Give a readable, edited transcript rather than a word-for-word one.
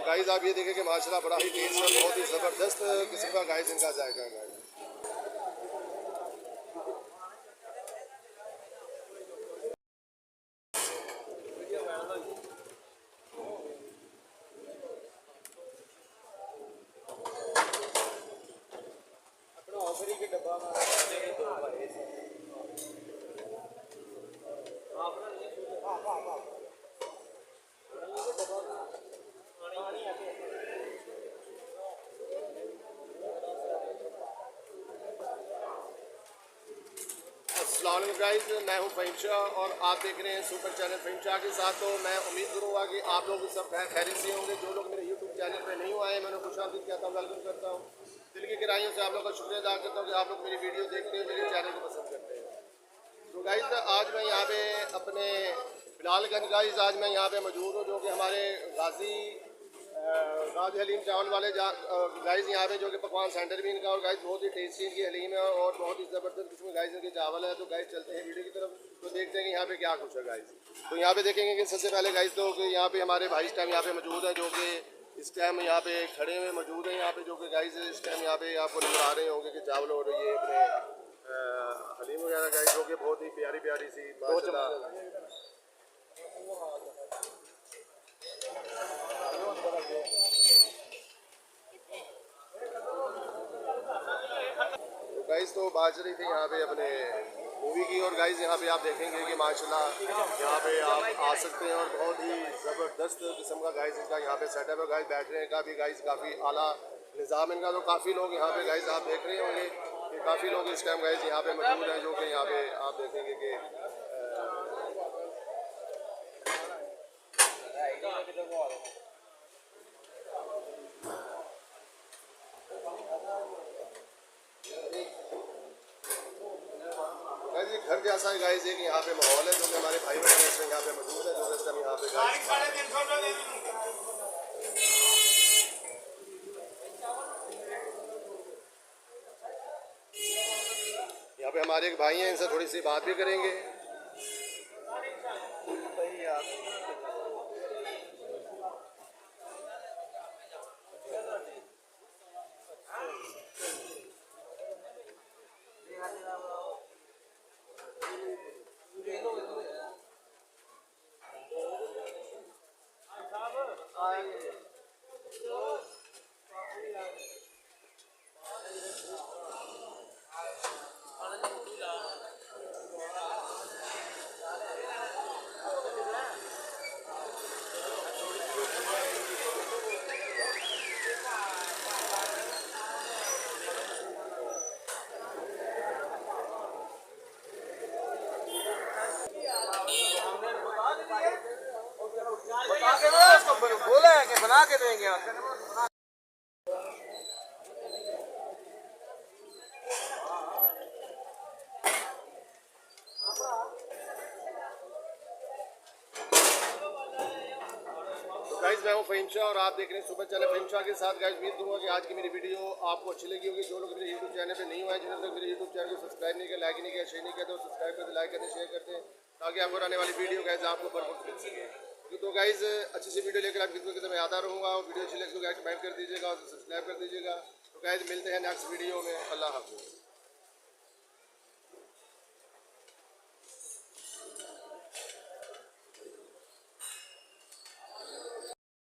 Guys आप ये देखें कि माशाल्लाह बड़ा ही टेस्ट और बहुत ही ज़बरदस्त किस्म का गाइस इनका जायका है गाइस। अस्सलाम वालेकुम गाइस, मैं हूं फ़हीम शाह और आप देख रहे हैं सुपर चैनल फ़हीम शाह के साथ। तो मैं उम्मीद करूँगा कि आप लोग सब खैरियत से होंगे। जो लोग मेरे यूट्यूब चैनल पे नहीं आए मैं उन्हें खुशामदीद कहता हूँ, वेलकम करता हूँ। दिल की गहराइयों से आप लोगों का शुक्रिया अदा करता हूँ कि आप लोग मेरी वीडियो देखते हैं, मेरे चैनल को पसंद करते हैं। तो गाइस आज मैं यहाँ पे अपने बिलालगंज गाइस आज मैं यहाँ पे मौजूद हूँ, जो कि हमारे गाजी हलीम चावल वाले गाइस यहाँ पे जो कि पकवान सेंटर भी इनका, और गाइस बहुत ही टेस्टी इनकी हलीम है और बहुत ही ज़बरदस्त किस्म गाइस इनके चावल है। तो गाइस चलते हैं वीडियो की तरफ, तो देखते हैं कि यहाँ पे क्या कुछ है गाइस। तो यहाँ पे देखेंगे कि सबसे पहले गाइस तो यहाँ पे हमारे भाई इस टाइम यहाँ पे मौजूद है, जो कि इस टाइम यहाँ पे खड़े हुए मौजूद हैं यहाँ पे, जो कि गाइस इस टाइम यहाँ पे आपको नजर आ रहे होंगे कि चावल और ये अपने हलीम वगैरह गाइस, जो कि बहुत ही प्यारी प्यारी सी माशाल्लाह। गाइस तो बात चल रही थी यहाँ पे अपने मूवी की, और गाइस यहाँ पे आप देखेंगे कि माशाल्लाह यहाँ पे आप आ सकते हैं और बहुत ही ज़बरदस्त किस्म का गाइस इनका यहाँ पे सेटअप है। गाइस बैठने का भी गाइस काफ़ी आला निज़ाम इनका। तो काफ़ी लोग यहाँ पे गाइस आप देख रहे होंगे कि काफ़ी लोग इस टाइम गाइस यहाँ पे मौजूद हैं, जो कि यहाँ पे आप देखेंगे कि गाइस ये घर जैसा है गाइस, एक यहाँ पे माहौल है, जो कि हमारे भाई बहन इसमें यहाँ पे मौजूद है, जो कि इस टाइम यहाँ पे यहाँ पे हमारे एक भाई हैं, इनसे थोड़ी सी बात भी करेंगे। बोला है कि बना के देंगे। गाइस मैं हूं फ़हीम शाह और आप देख रहे हैं सुपर चैनल फ़हीम शाह के साथ। गाइस उम्मीद करूँगा कि आज की मेरी वीडियो आपको अच्छी लगी होगी। जो लोग मेरे यूट्यूब चैनल पे नहीं हुए, जिन्होंने तक मेरे यूट्यूब चैनल को सब्सक्राइब नहीं किया, लाइक नहीं किया, शेयर नहीं किया, तो सब्सक्राइब करते, लाइक करते, शेयर करते हैं, ताकि आपको आने वाली वीडियो गाइस आपको बरकत मिल सके। तो गाइस अच्छी सी वीडियो लेकर आपकी खिदमत में आता रहूँगा। और वीडियो अच्छी लगी तो गाइस कमेंट कर दीजिएगा और सब्सक्राइब कर दीजिएगा। तो गाइस मिलते हैं नेक्स्ट वीडियो में। अल्लाह हाफ़िज़।